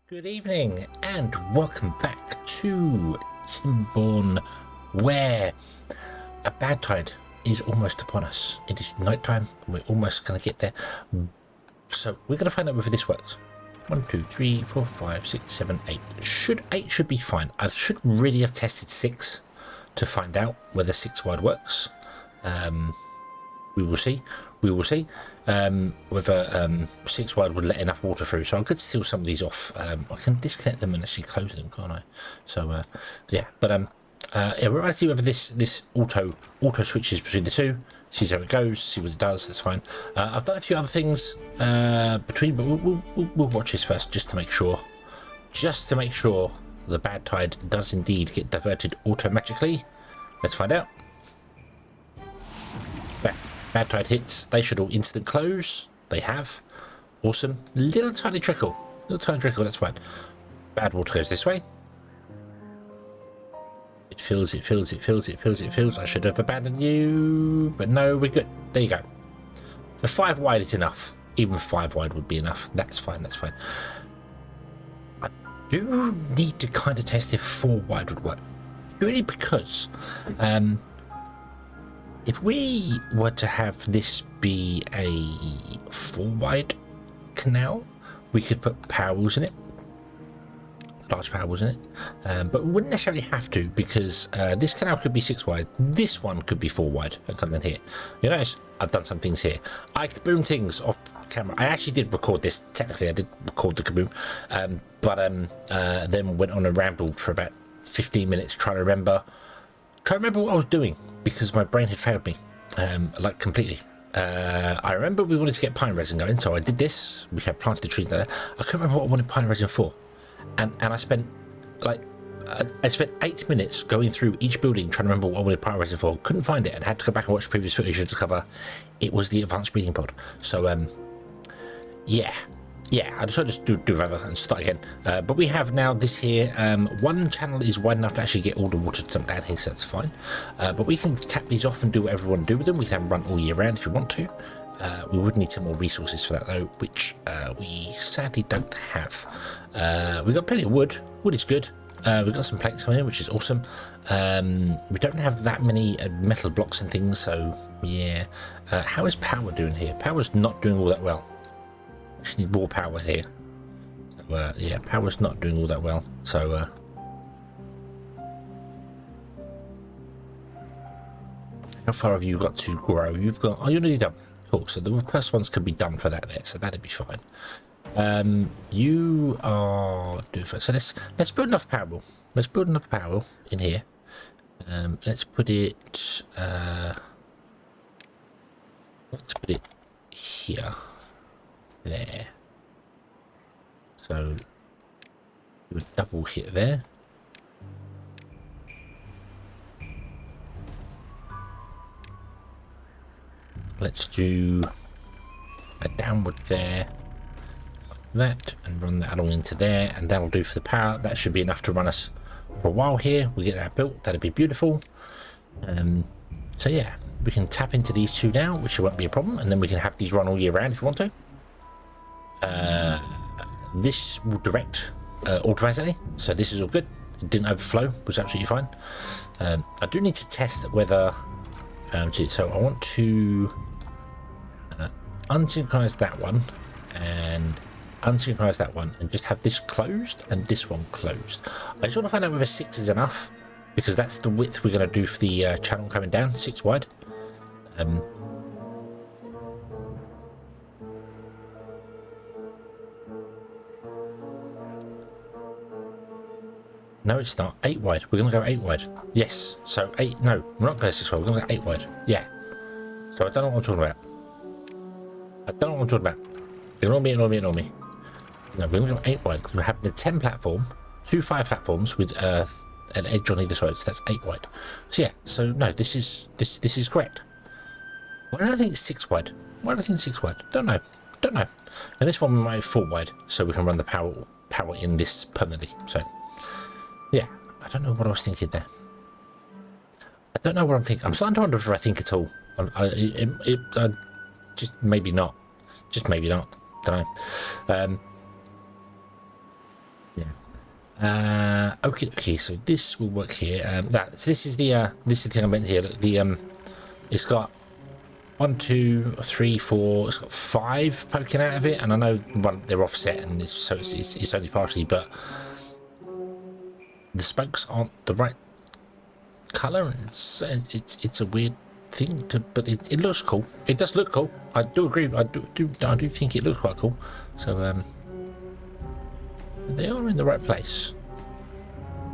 Good evening and welcome back to Timberborn, where a bad tide is almost upon us. It is nighttime and we're almost going to get there. So we're going to find out whether this works. 1, 2, 3, 4, 5, 6, 7, 8. 8 should be fine. I should really have tested 6 to find out whether 6 wide works. We will see. We will see whether 6 wide would let enough water through. So I could seal some of these off. I can disconnect them and actually close them, can't I? So yeah, but yeah, we're going to see whether this auto switches between the two. See how it goes. See what it does. That's fine. I've done a few other things between, but we'll watch this first just to make sure. Just to make sure the bad tide does indeed get diverted automatically. Let's find out. Bad tide hits, they should all instant close. They have. Awesome. Little tiny trickle. That's fine. Bad water goes this way. It fills. I should have abandoned you. But no, we're good. There you go. So 5 wide is enough. Even 5 wide would be enough. That's fine. I do need to kind of test if 4 wide would work. Purely because if we were to have this be a 4 wide canal, we could put power wheels in it, large power wheels in it, but we wouldn't necessarily have to, because this canal could be 6 wide, this one could be 4 wide and come in here. You notice I've done some things here. I kaboom things off camera. I actually did record this. Technically I did record the kaboom, but then went on a ramble for about 15 minutes trying to remember what I was doing, because my brain had failed me, like completely. I remember we wanted to get pine resin going, so I did this. We had planted the trees there. I couldn't remember what I wanted pine resin for, and I spent like I spent 8 minutes going through each building trying to remember what I wanted pine resin for. Couldn't find it and had to go back and watch previous footage to discover it was the advanced breeding pod. So yeah, I decided to do rather and start again. But we have now this here. One channel is wide enough to actually get all the water to dump down here, so that's fine. But we can tap these off and do whatever we want to do with them. We can have them run all year round if we want to. We would need some more resources for that though, which we sadly don't have. We've got plenty of wood. Wood is good. We've got some planks coming in, which is awesome. We don't have that many metal blocks and things, so yeah. How is power doing here? Power's not doing all that well. Need more power here. So yeah, power's not doing all that well. So how far have you got to grow? You've got, oh, you're nearly done. Cool. So the first ones can be done for that there, so that'd be fine. You are doing first. So let's build enough power. Let's build enough power in here. Let's put it here. There. So do a double hit there. Let's do a downward there, like that, and run that along into there, and that'll do for the power. That should be enough to run us for a while here. We get that built, that'd be beautiful. So yeah, we can tap into these 2 now, which won't be a problem, and then we can have these run all year round if you want to. This will direct automatically, so this is all good. It didn't overflow, was absolutely fine. I do need to test whether so I want to unsynchronize that one and unsynchronize that one and just have this closed and this one closed. I just want to find out whether 6 is enough, because that's the width we're going to do for the channel coming down, 6 wide. No, it's not. 8 wide. We're going to go 8 wide. Yes. So 8. No, we're not going 6 wide. We're going to go 8 wide. Yeah. So I don't know what I'm talking about. Ignore me. No, we're going to go 8 wide because we're having the 10 platform, 2 5 platforms with an edge on either side. So that's 8 wide. So yeah. So no, this is correct. Why don't I think it's 6 wide? Don't know. And this one we might have 4 wide, so we can run the power in this permanently. So. Yeah, I don't know what I was thinking there. I don't know what I'm thinking. I'm starting to wonder if I think at all. Just maybe not. Don't know. Okay, so this will work here. So this is the thing I meant here. Look, it's got 1, 2, 3, 4. It's got 5 poking out of it, and I know one they're offset, and it's only partially, but the spokes aren't the right color, and it's a weird thing but it looks cool. It does look cool. I do agree. I do think it looks quite cool. So they are in the right place,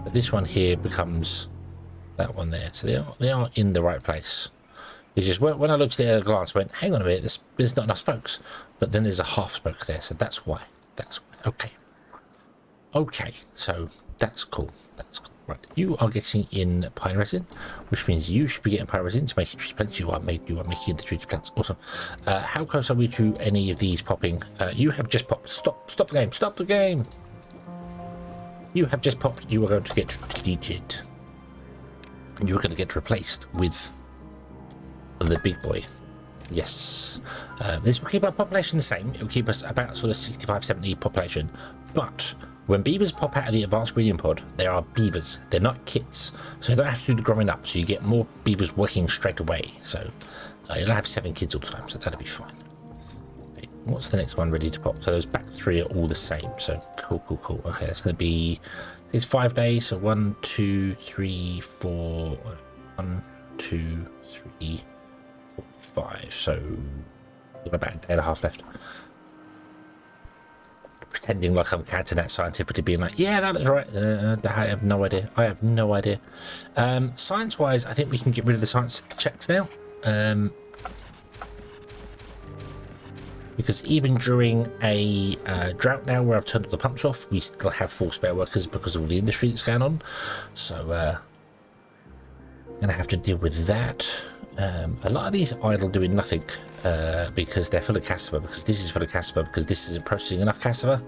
but this one here becomes that one there. So they are in the right place. It's just when I looked at it at a glance, I went, hang on a minute, there's not enough spokes, but then there's a half spoke there, so that's why. Okay, so that's cool. Right, you are getting in pine resin, which means you should be getting pine resin to make treaty planks. You are making the treaty planks. Awesome. How close are we to any of these popping? You have just popped. Stop the game. You have just popped. You are going to get deleted, and you are going to get replaced with the big boy. Yes. This will keep our population the same. It will keep us about sort of 65-70 population, but when beavers pop out of the advanced breeding pod, they are beavers. They're not kits, so you don't have to do the growing up, so you get more beavers working straight away. So you'll have 7 kids all the time, so that'll be fine. Okay, what's the next one ready to pop? So those back 3 are all the same, so cool. Okay, that's going to be, it's 5 days, so 1, 2, 3, 4, 1, 2, 3, 4, 5, so we've got about a day and a half left. Pretending like I'm counting that scientifically, being like, yeah, that is right. I have no idea. Science wise, I think we can get rid of the science checks now, because even during a drought now where I've turned all the pumps off, we still have 4 spare workers because of all the industry that's going on. So I'm gonna have to deal with that. A lot of these are idle doing nothing because they're full of cassava, because this is full of cassava, because this isn't processing enough cassava,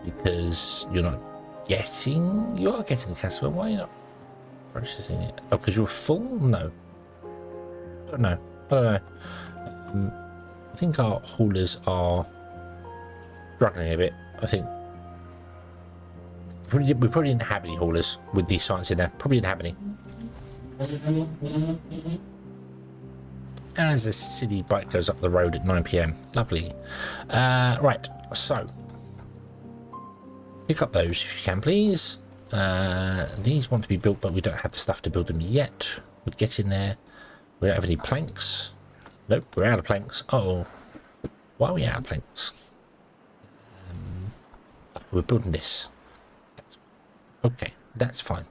because you are getting cassava. Why are you not processing it? Oh, because you're full? No, I don't know. I think our haulers are struggling a bit. I think we probably didn't have any haulers with these science in there. Probably didn't have any. As a city bike goes up the road at 9 PM. Lovely. Right, so pick up those if you can, please. These want to be built, but we don't have the stuff to build them yet. We're getting there. We don't have any planks. Nope, we're out of planks. Oh, why are we out of planks? We're building this. Okay, that's fine.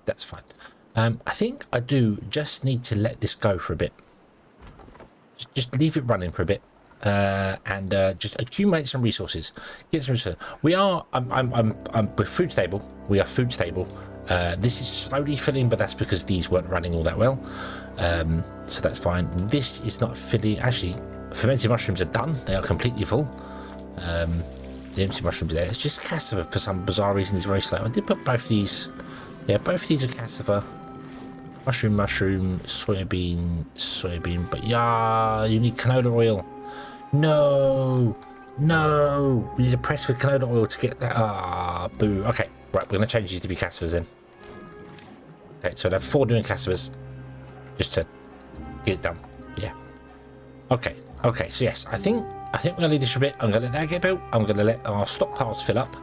I think I do just need to let this go for a bit. Just leave it running for a bit, and just accumulate some resources. Get some resources. We're food stable. We are food stable. This is slowly filling, but that's because these weren't running all that well. So that's fine. This is not filling. Actually, fermented mushrooms are done. They are completely full. The empty mushrooms there. It's just cassava for some bizarre reason. It's very slow. I did put both these. Yeah, both these are cassava. Mushroom, soybean. But yeah, you need canola oil. No. We need a press with canola oil to get that. Ah, boo. Okay, right. We're gonna change these to be cassavas then. Okay, so I have 4 doing cassavas just to get it done. Yeah. Okay. So yes, I think we're gonna leave this for a bit. I'm gonna let that get built. I'm gonna let our stockpiles fill up.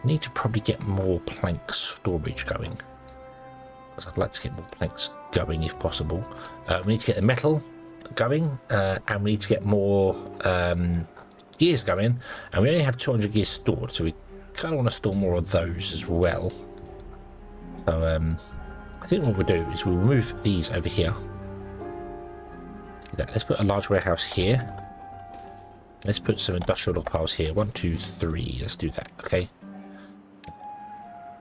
Need to probably get more plank storage going, because I'd like to get more planks going if possible. We need to get the metal going, and we need to get more gears going, and we only have 200 gears stored, so we kind of want to store more of those as well. So I think what we'll do is we'll move these over here. Let's put a large warehouse here. Let's put some industrial piles here. 1, 2, 3. Let's do that. Okay.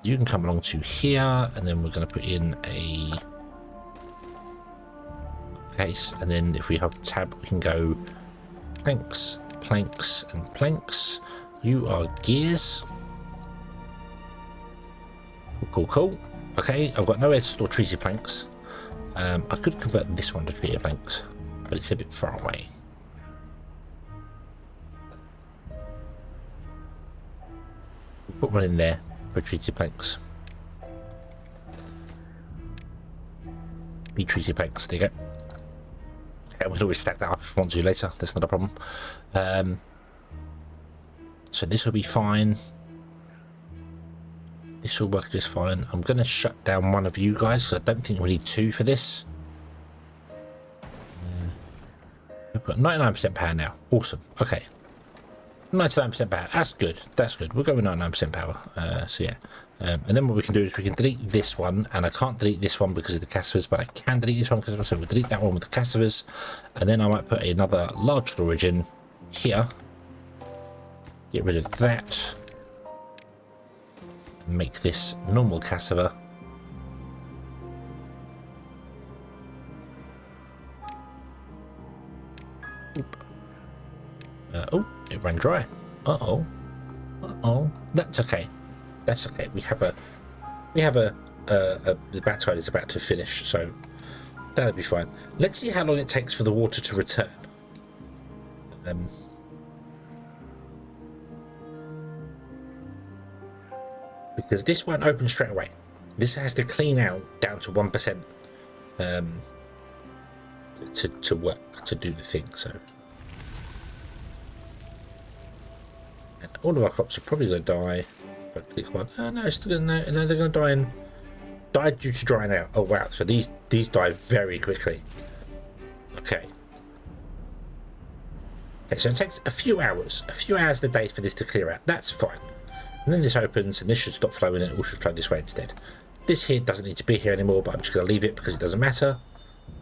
You can come along to here, and then we're going to put in a case, and then if we have tab, we can go planks, and planks. You are gears. Cool. Okay, I've got nowhere to store treaty planks. I could convert this one to treaty planks, but it's a bit far away. Put one in there for treated planks. Be treated planks. There you go. And we'll always stack that up if we want to later. That's not a problem. So this will be fine. This will work just fine. I'm going to shut down one of you guys, so I don't think we need two for this. We've got 99% power now. Awesome. Okay. 99% power. That's good. That's good. We'll go with 99% power. So yeah. And then what we can do is we can delete this one, and I can't delete this one because of the casivers, but I can delete this one because of so we'll delete that one with the casivers, and then I might put another large storage in here. Get rid of that. Make this normal cassiver. Oh, it ran dry. Uh-oh. Uh-oh. That's okay. That's okay. We have a the bat tide is about to finish, so that'll be fine. Let's see how long it takes for the water to return. Because this won't open straight away. This has to clean out down to 1% to work, to do the thing. So, and all of our crops are probably going to die. If I click one, oh no, it's still no, they're going to die due to drying out. Oh wow! So these die very quickly. Okay. Okay, so it takes a few hours a day for this to clear out. That's fine. And then this opens, and this should stop flowing, and it all should flow this way instead. This here doesn't need to be here anymore, but I'm just going to leave it because it doesn't matter.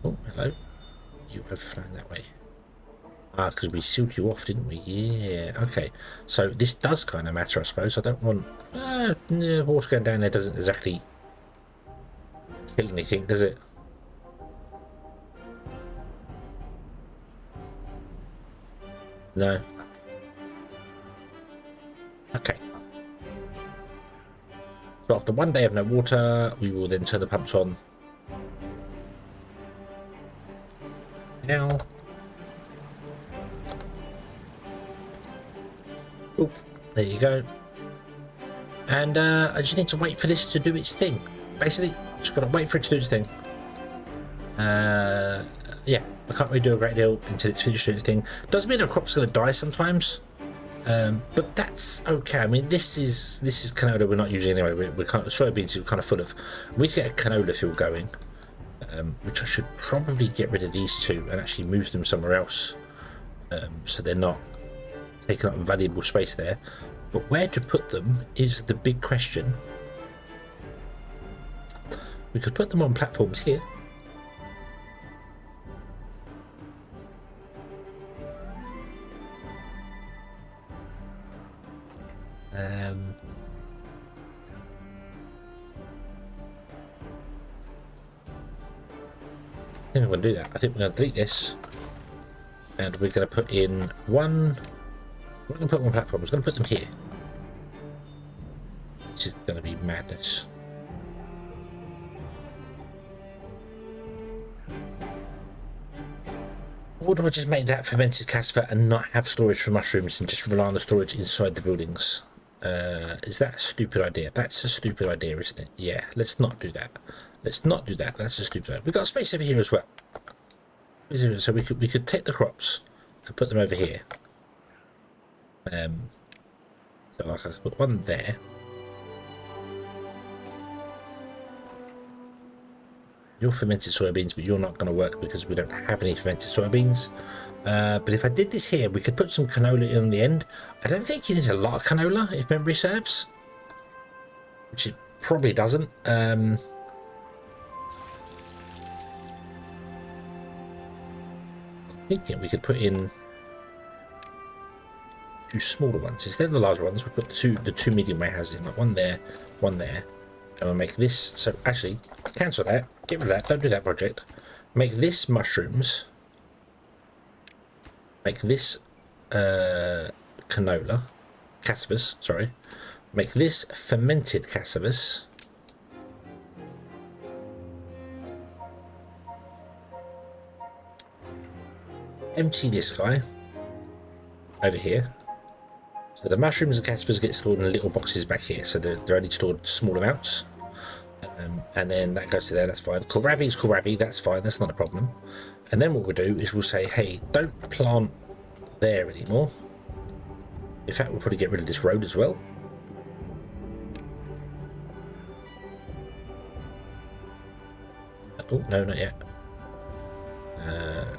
Oh, hello. You have flown that way. Ah, because we sealed you off, didn't we? Yeah, okay. So this does kind of matter, I suppose. I don't want... water going down there doesn't exactly kill anything, does it? No. Okay. So after one day of no water, we will then turn the pumps on. Now. Oh, there you go. And I just need to wait for this to do its thing. Basically, just got to wait for it to do its thing. Yeah, I can't really do a great deal until it's finished doing its thing. Doesn't mean our crop's going to die sometimes. But that's okay. I mean, this is canola we're not using anyway. We're kind of soybeans are kind of full of. We get a canola field going, which I should probably get rid of these two and actually move them somewhere else, so they're not taking up valuable space there. But where to put them is the big question. We could put them on platforms here. I think I'm going to do that. I think we're going to delete this, and we're going to put in one. We're going to put one platform. We're going to put them here. This is going to be madness. Or do I just make that fermented cassava and not have storage for mushrooms and just rely on the storage inside the buildings? Is that a stupid idea? That's a stupid idea, isn't it? Yeah, let's not do that. Let's not do that. That's a stupid idea. We've got space over here as well. So we could take the crops and put them over here. So I can put one there. You're fermented soybeans, but you're not going to work because we don't have any fermented soybeans. But if I did this here, we could put some canola in the end. I don't think you need a lot of canola, if memory serves. Which it probably doesn't. Thinking we could put in two smaller ones instead of the larger ones. We put the two medium warehouses in, like one there, and we'll make this. So actually, cancel that, get rid of that. Don't do that project. Make this mushrooms. Make this canola, cassavas. Sorry. Make this fermented cassavas. Empty this guy over here. So the mushrooms and cassavas get stored in little boxes back here, so they're only stored small amounts. And then that goes to there, that's fine. Kohlrabi is kohlrabi, that's fine, that's not a problem. And then what we'll do is we'll say, hey, don't plant there anymore. In fact, we'll probably get rid of this road as well. Oh, no, not yet.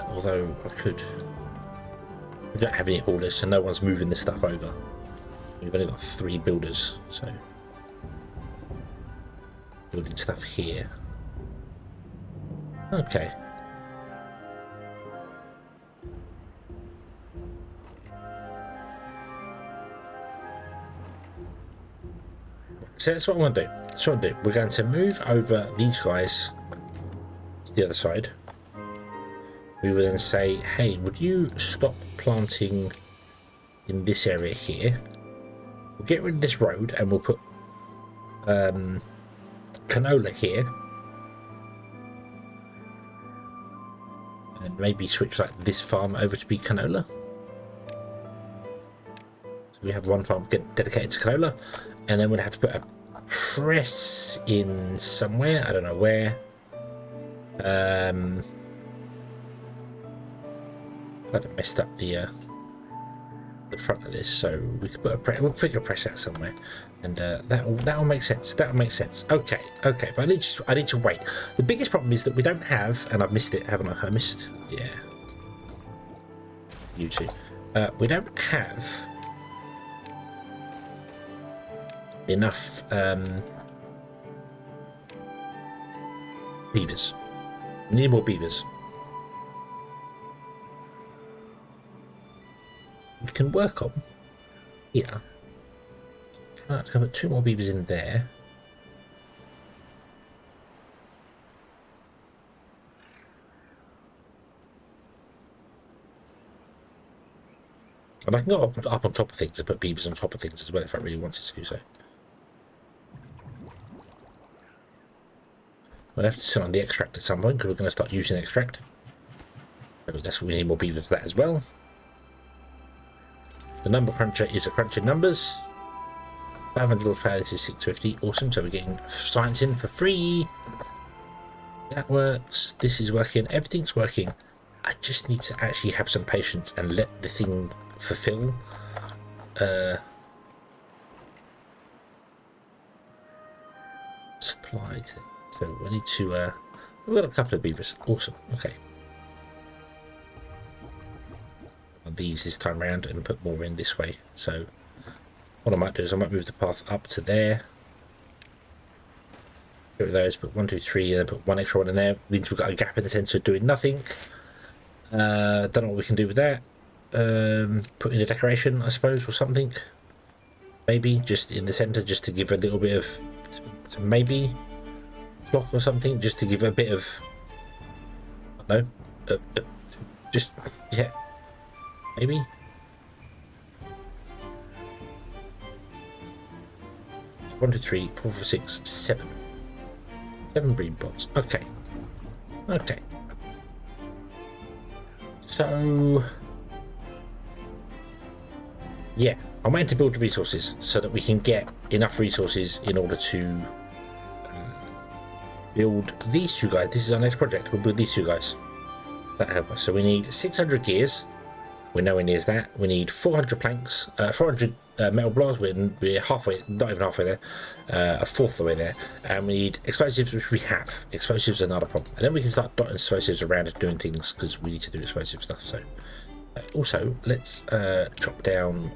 Although I could. We don't have any haulers, so no one's moving this stuff over. We've only got 3 builders, so building stuff here. Okay. So that's what I want to do. That's what I'm doing. We're going to move over these guys to the other side. We will then say, hey, would you stop planting in this area here? We'll get rid of this road and we'll put canola here. And maybe switch like this farm over to be canola. So we have one farm dedicated to canola. And then we'll have to put a press in somewhere. I don't know where. Kind of messed up the front of this, so we could put a press. We'll figure a press out somewhere, and that'll make sense. That'll make sense. Okay, okay. But I need to wait. The biggest problem is that we don't have, and I've missed it, haven't I? I missed. Yeah. You too. We don't have enough beavers. We need more beavers. We can work on here. Can I put 2 more beavers in there? And I can go up on top of things and put beavers on top of things as well if I really wanted to. So we'll have to turn on the extract at some point because we're going to start using extract. So that's what we need more beavers for that as well. The number cruncher is a crunch in numbers. 500 horsepower, this is 650. Awesome, so we're getting science in for free. That works. This is working. Everything's working. I just need to actually have some patience and let the thing fulfill. Supply. So we need to... we've got a couple of beavers. Awesome. Okay. These this time around and put more in this way. So what I might do is I might move the path up to there. Get rid of those, put 1, 2, 3, and then put 1 extra one in there. Means we've got a gap in the centre doing nothing. Don't know what we can do with that. Put in a decoration, I suppose, or something. Maybe just in the centre, just to give a little bit of maybe clock or something, just to give a bit of just yeah. Maybe. One, 2, 3, 4, 5, 6, 7. 7 breed pots. Okay. Okay. So yeah, I'm waiting to build resources so that we can get enough resources in order to build these 2 guys. This is our next project. We'll build these 2 guys. That'll help us. So we need 600 gears. We're nowhere near that. We need 400 planks, 400 metal blocks. We're halfway, not even halfway there, a fourth of the way there. And we need explosives, which we have. Explosives are not a problem. And then we can start dotting explosives around and doing things because we need to do explosive stuff. So also, let's chop down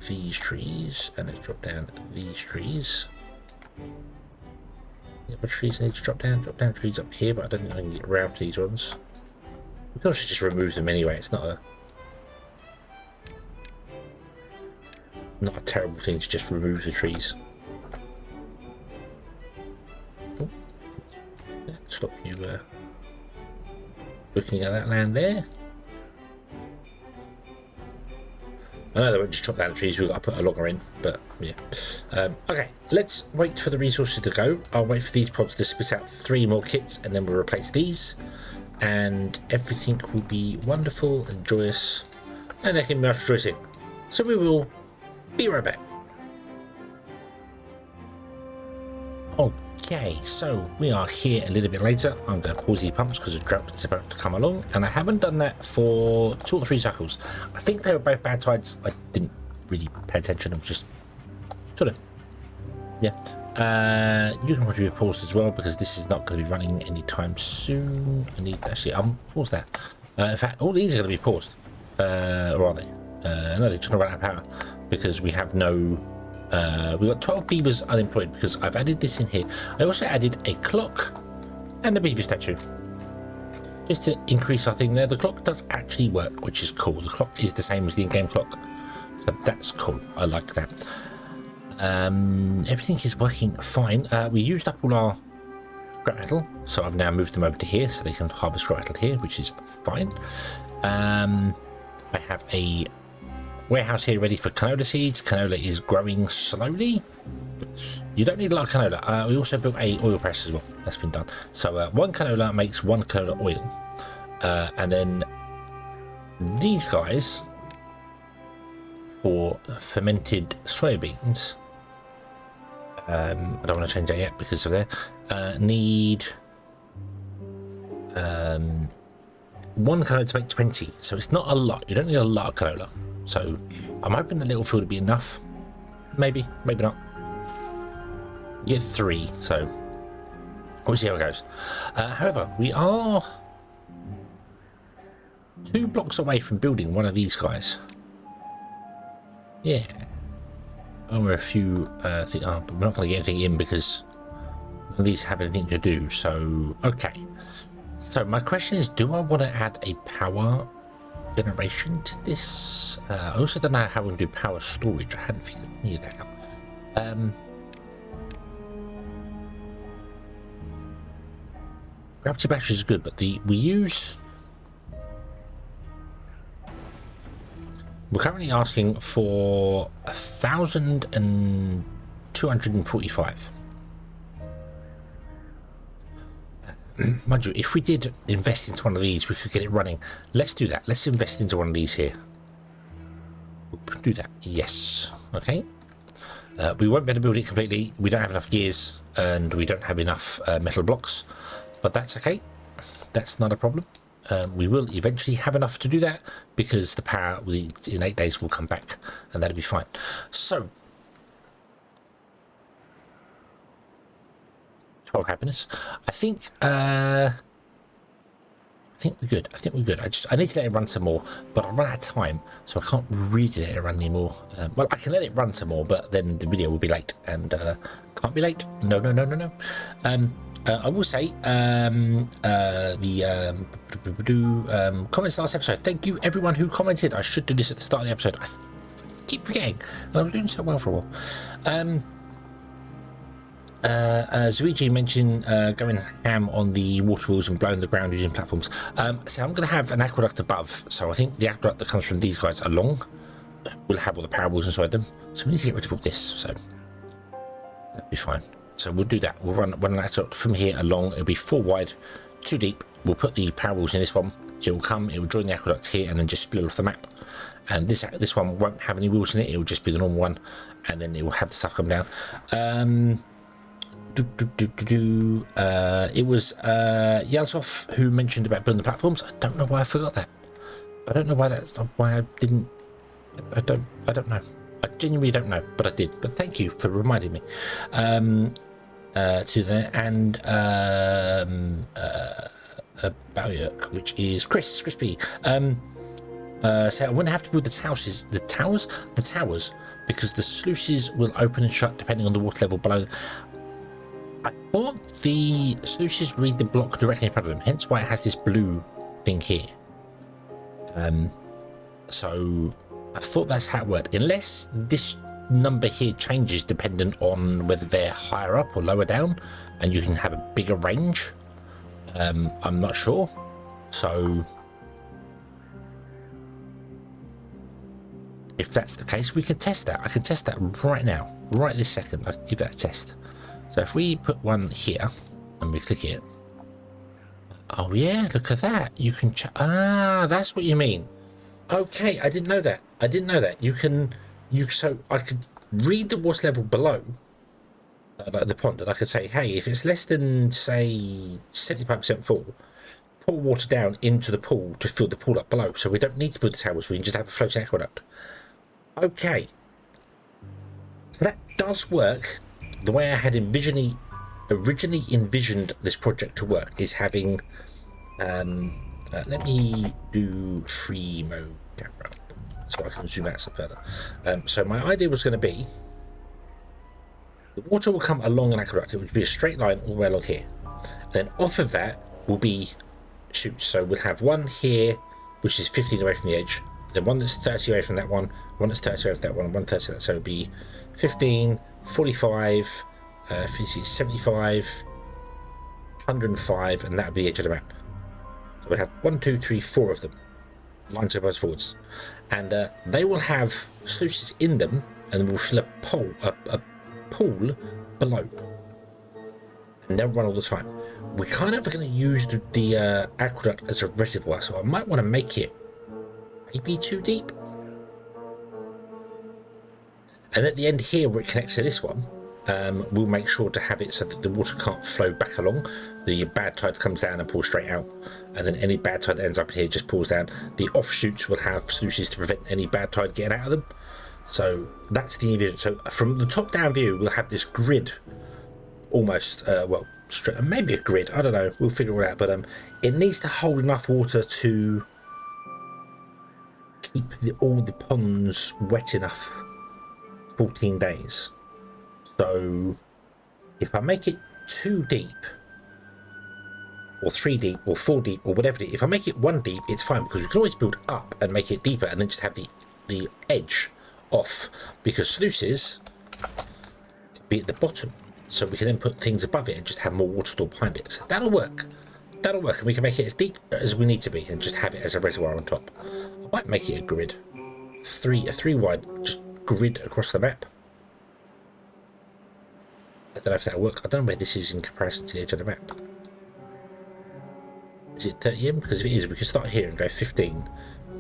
these trees and let's drop down these trees. Yeah, what trees I need to drop down? Drop down trees up here, but I don't think I can get around to these ones. We can also just remove them anyway. It's not a terrible thing to just remove the trees. Oh. Stop you looking at that land there. I know they won't just chop down the trees, we've got to put a logger in, but yeah. Okay, let's wait for the resources to go. I'll wait for these pods to spit out 3 more kits and then we'll replace these. And everything will be wonderful and joyous. And there can be much rejoicing. So we will Be right back. Okay, so we are here a little bit later. I'm going to pause these pumps because the drought is about to come along, and I haven't done that for 2 or 3 cycles. I think they were both bad tides. I didn't really pay attention. I'm just sort of, yeah. You can probably pause as well because this is not going to be running anytime soon. I need actually pause that. In fact, all these are going to be paused, or are they? No, they're trying to run out of power because we have no. We've got 12 beavers unemployed because I've added this in here. I also added a clock and a beaver statue just to increase our thing there. The clock does actually work, which is cool. The clock is the same as the in-game clock, so that's cool. I like that. Everything is working fine. We used up all our scrap metal, so I've now moved them over to here so they can harvest scrap metal here, which is fine. I have a warehouse here ready for canola seeds. Canola is growing slowly. You don't need a lot of canola. We also built a oil press as well. That's been done. So 1 canola makes 1 canola oil. And then these guys for fermented soybeans. I don't want to change that yet because of there. Need 1 canola to make 20. So it's not a lot. You don't need a lot of canola. So I'm hoping the little field will be enough. Maybe, maybe not. Get 3, so we'll see how it goes. However, we are 2 blocks away from building one of these guys. Yeah. And we're a few but we're not going to get anything in because none of these have anything to do. So okay. So my question is, do I want to add a power generation to this? I also don't know how we can do power storage. I hadn't figured any of that out. Gravity batteries is good, but we're currently asking for 1,245. Mind you, if we did invest into one of these, we could get it running. Let's do that. Let's invest into one of these here. Do that. Yes. Okay. We won't be able to build it completely. We don't have enough gears and we don't have enough metal blocks, but that's okay. That's not a problem. We will eventually have enough to do that because the power in 8 days will come back and that'll be fine. So 12 happiness. I think we're good. I need to let it run some more, but I run out of time, so I can't really let it run anymore. Well, I can let it run some more, but then the video will be late, and can't be late. No. I will say comments last episode. Thank you everyone who commented. I should do this at the start of the episode. I keep forgetting, and I was doing so well for a while. Zuigi mentioned going ham on the water wheels and blowing the ground using platforms. So I'm going to have an aqueduct above. So I think the aqueduct that comes from these guys along will have all the power wheels inside them. So we need to get rid of all this. So that'll be fine. So we'll do that. We'll run an aqueduct from here along. It'll be 4 wide, 2 deep. We'll put the power wheels in this one. It will join the aqueduct here and then just split off the map. And this one won't have any wheels in it. It will just be the normal one, and then it will have the stuff come down. It was Yalsov who mentioned about building the platforms. I don't know why I forgot that. I don't know why I didn't. I don't know. I genuinely don't know, but I did. But thank you for reminding me. To there and Bauyuk, which is Crispy. So I wouldn't have to build the towers because the sluices will open and shut depending on the water level below. I thought the sluices read the block directly in front of them, hence why it has this blue thing here. So I thought that's how it worked, unless this number here changes dependent on whether they're higher up or lower down, and you can have a bigger range. I'm not sure. So if that's the case, we can test that. I can test that right now, right this second. I can give that a test. So if we put one here and we click it, oh yeah, look at that. You can that's what you mean. Okay, I didn't know that. You can so I could read the water level below, like the pond, and I could say, hey, if it's less than, say, 75% full, pour water down into the pool to fill the pool up below. So we don't need to build the towers, we can just have a floating aqueduct. Okay. So that does work. The way I had originally envisioned this project to work is having, let me do free mode camera so I can zoom out some further. So my idea was going to be, the water will come along an aqueduct. It would be a straight line all the way along here. And then off of that will be shoots. So we'll have one here, which is 15 away from the edge. Then one that's 30 away from that one that's 30 away from that one 30 that. So it'll be 15, 45, 50, 75, 105, and that would be the edge of the map. So we'll have 1, 2, 3, 4 of them, lines goes forwards, and they will have sluices in them, and then we'll fill a pool below, and they'll run all the time. We're kind of going to use the aqueduct as a reservoir, so I might want to make it maybe too deep. And at the end here, where it connects to this one, we'll make sure to have it so that the water can't flow back along. The bad tide comes down and pulls straight out, and then any bad tide that ends up here just pulls down. The offshoots will have sluices to prevent any bad tide getting out of them. So that's the envision. So from the top down view, we'll have this grid, almost well, straight, maybe a grid, I don't know, we'll figure it out, but it needs to hold enough water to keep all the ponds wet enough 14 days. So if I make it 2 deep, or 3 deep, or 4 deep, or whatever it is, if I make it 1 deep, it's fine, because we can always build up and make it deeper, and then just have the edge off, because sluices can be at the bottom, so we can then put things above it and just have more water stored behind it. So that'll work, and we can make it as deep as we need to be and just have it as a reservoir on top. I might make it a grid, a 3 wide, just grid across the map. I don't know if that'll work. I don't know where this is in comparison to the edge of the map. Is it 30M? Because if it is, we can start here and go 15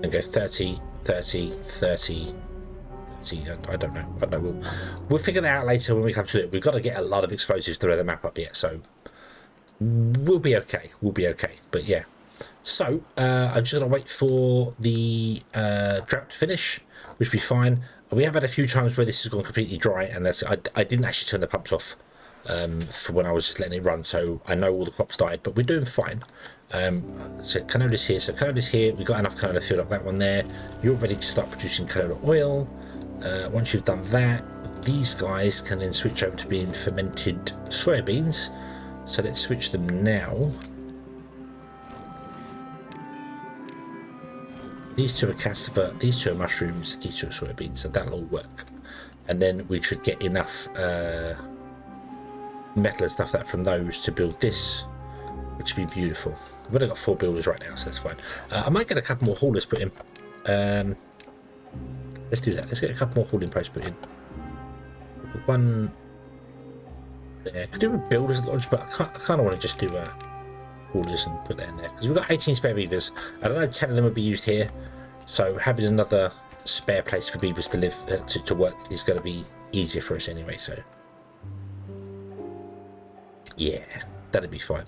and go 30, 30, 30, 30. I don't know. We'll figure that out later when we come to it. We've got to get a lot of explosives to throw the map up yet, so we'll be okay. But yeah. So I'm just going to wait for the drought to finish, which will be fine. We have had a few times where this has gone completely dry, and I didn't actually turn the pumps off for when I was just letting it run, so I know all the crops died, but we're doing fine. So canola's here, we've got enough canola filled up that one there. You're ready to start producing canola oil. Once you've done that, these guys can then switch over to being fermented soybeans, so let's switch them now. These two are cassava, these two are mushrooms, these two are soybeans, so that'll all work. And then we should get enough metal and stuff that from those to build this, which would be beautiful. We've only got 4 builders right now, so that's fine. I might get a couple more haulers put in. Let's do that. Let's get a couple more hauling posts put in. One there. Could do with builders at lodge, but I kind of want to just do haulers and put that in there, because we've got 18 spare beavers. I don't know, 10 of them would be used here, so having another spare place for beavers to live to work is going to be easier for us anyway. So yeah, that'd be fine.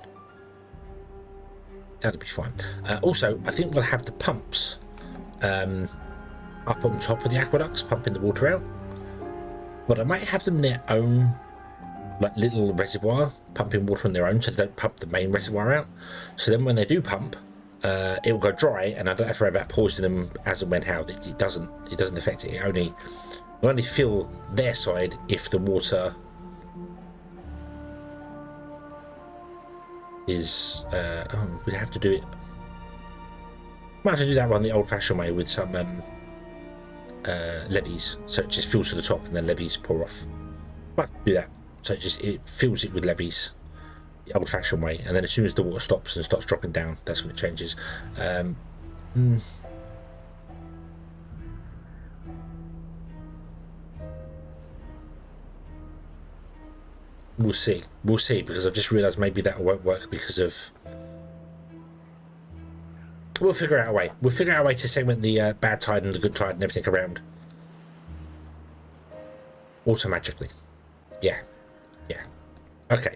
Also, I think we'll have the pumps up on top of the aqueducts, pumping the water out, but I might have them their own, like, little reservoir, pumping water on their own, so they don't pump the main reservoir out. So then when they do pump, it will go dry, and I don't have to worry about poisoning them as and when how. It doesn't affect it. It will only fill their side if the water is we'd have to do it. Might have to do that one the old-fashioned way with some levees, so it just fills to the top and then levees pour off. Might have to do that, so it fills it with levees the old-fashioned way, and then as soon as the water stops and starts dropping down, that's when it changes. We'll see, because I've just realised maybe that won't work because of... We'll figure out a way to segment the bad tide and the good tide and everything around. automatically. Yeah, yeah. Okay,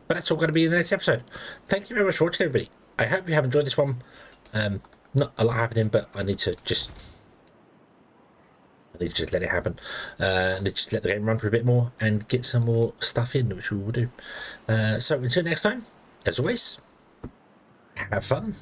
but that's all going to be in the next episode. Thank you very much for watching, everybody. I hope you have enjoyed this one. Not a lot happening, but I need to just let it happen. And just let the game run for a bit more and get some more stuff in, which we will do. So until next time, as always, have fun